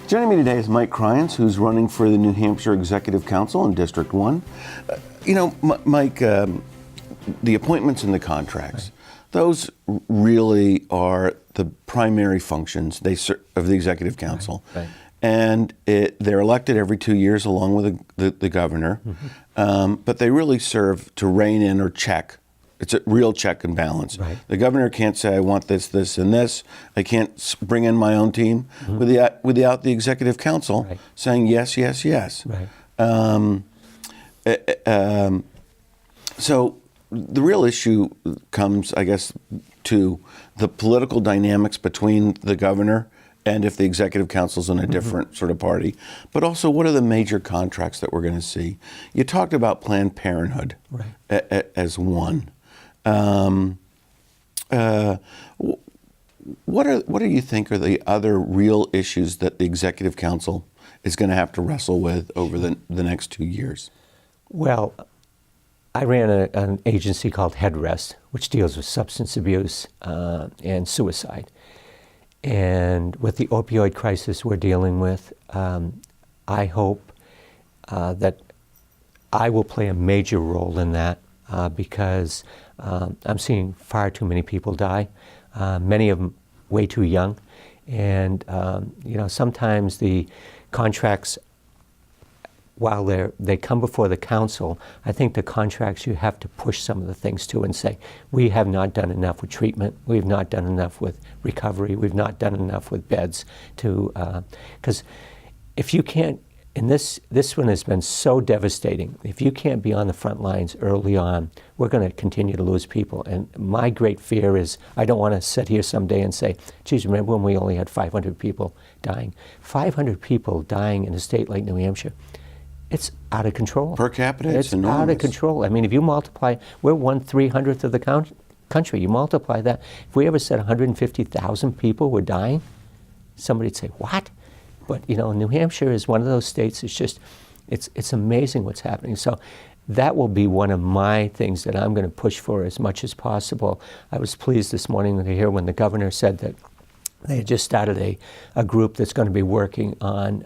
Joining me today is Mike Cryans, who's running for the New Hampshire Executive Council in District 1. Mike, the appointments and the contracts, those really are the primary functions of the Executive Council. Right. And they're elected every 2 years along with the governor, but they really serve to rein in or check. It's a real check and balance. Right. The governor can't say, I want this, this, and this. I can't bring in my own team without the Executive Council saying yes, yes, yes. Right. So the real issue comes, I guess, to the political dynamics between the governor and if the Executive Council's in a different sort of party. But also, what are the major contracts that we're going to see? You talked about Planned Parenthood as one. What do you think are the other real issues that the Executive Council is going to have to wrestle with over the next 2 years? Well, I ran an agency called Headrest, which deals with substance abuse and suicide. And with the opioid crisis we're dealing with, I hope that I will play a major role in that because I'm seeing far too many people die, many of them way too young. And sometimes the contracts, while they come before the council, I think the contracts you have to push some of the things to and say, we have not done enough with treatment, we've not done enough with recovery, we've not done enough with beds because if you can't, and this one has been so devastating, if you can't be on the front lines early on, we're going to continue to lose people. And my great fear is, I don't want to sit here someday and say, geez, remember when we only had 500 people dying? 500 people dying in a state like New Hampshire. It's out of control. Per capita, it's enormous. Out of control. I mean, if you multiply, we're 1/300th of the country. You multiply that. If we ever said 150,000 people were dying, somebody'd say, what? But, New Hampshire is one of those states, it's amazing what's happening. So that will be one of my things that I'm going to push for as much as possible. I was pleased this morning to hear when the governor said that they had just started a group that's going to be working on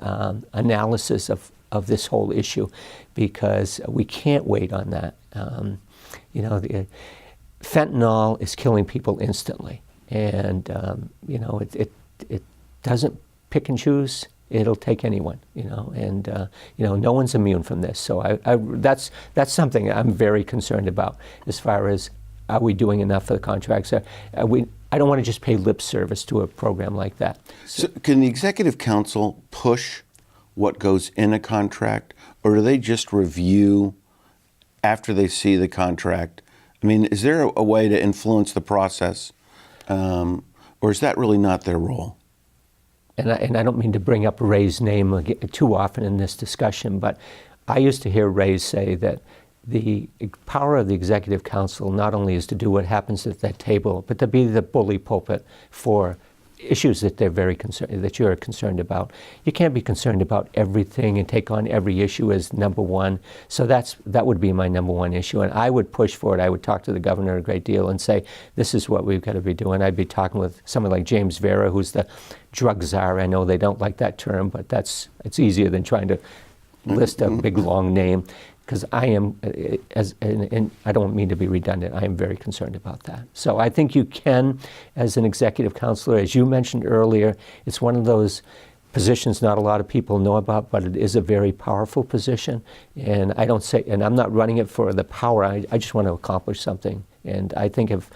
analysis of this whole issue, because we can't wait on that. Fentanyl is killing people instantly, and it doesn't pick and choose. It'll take anyone, and no one's immune from this. So that's something I'm very concerned about as far as, are we doing enough for the contracts? I don't want to just pay lip service to a program like that. So can the Executive Council push what goes in a contract, or do they just review after they see the contract? I mean, is there a way to influence the process, or is that really not their role? And I don't mean to bring up Ray's name too often in this discussion, but I used to hear Ray say that the power of the Executive Council not only is to do what happens at that table, but to be the bully pulpit for issues that they're very concerned, that you're concerned about. You can't be concerned about everything and take on every issue as number one. So that would be my number one issue, and I would push for it. I would talk to the governor a great deal and say, this is what we've got to be doing. I'd be talking with someone like James Vera, who's the drug czar. I know they don't like that term, but it's easier than trying to list a big long name. Because I am, and I don't mean to be redundant, I am very concerned about that. So I think you can, as an executive counselor, as you mentioned earlier, it's one of those positions not a lot of people know about, but it is a very powerful position. And I'm not running it for the power, I just want to accomplish something. And I think if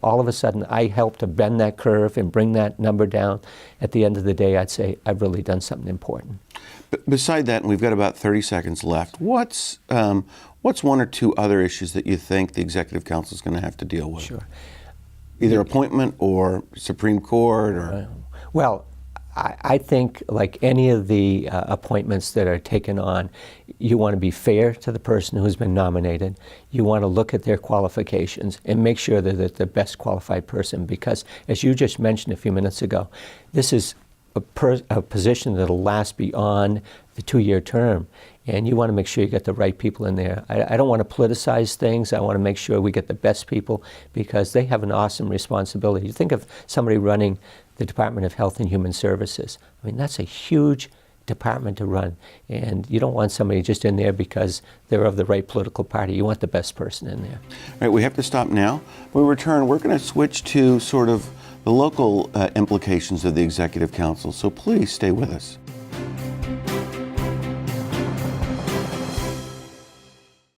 all of a sudden I help to bend that curve and bring that number down, at the end of the day, I'd say I've really done something important. But beside that, and we've got about 30 seconds left, what's one or two other issues that you think the Executive Council is going to have to deal with? Sure. Either appointment or Supreme Court or... Well, I think like any of the appointments that are taken on, you want to be fair to the person who's been nominated. You want to look at their qualifications and make sure that they're the best qualified person, because as you just mentioned a few minutes ago, this is a position that'll last beyond the 2-year term. And you want to make sure you get the right people in there. I don't want to politicize things. I want to make sure we get the best people, because they have an awesome responsibility. You think of somebody running the Department of Health and Human Services. I mean, that's a huge department to run, and you don't want somebody just in there because they're of the right political party. You want the best person in there. All right, we have to stop now. When we return, we're going to switch to sort of the local implications of the Executive Council, so please stay with us.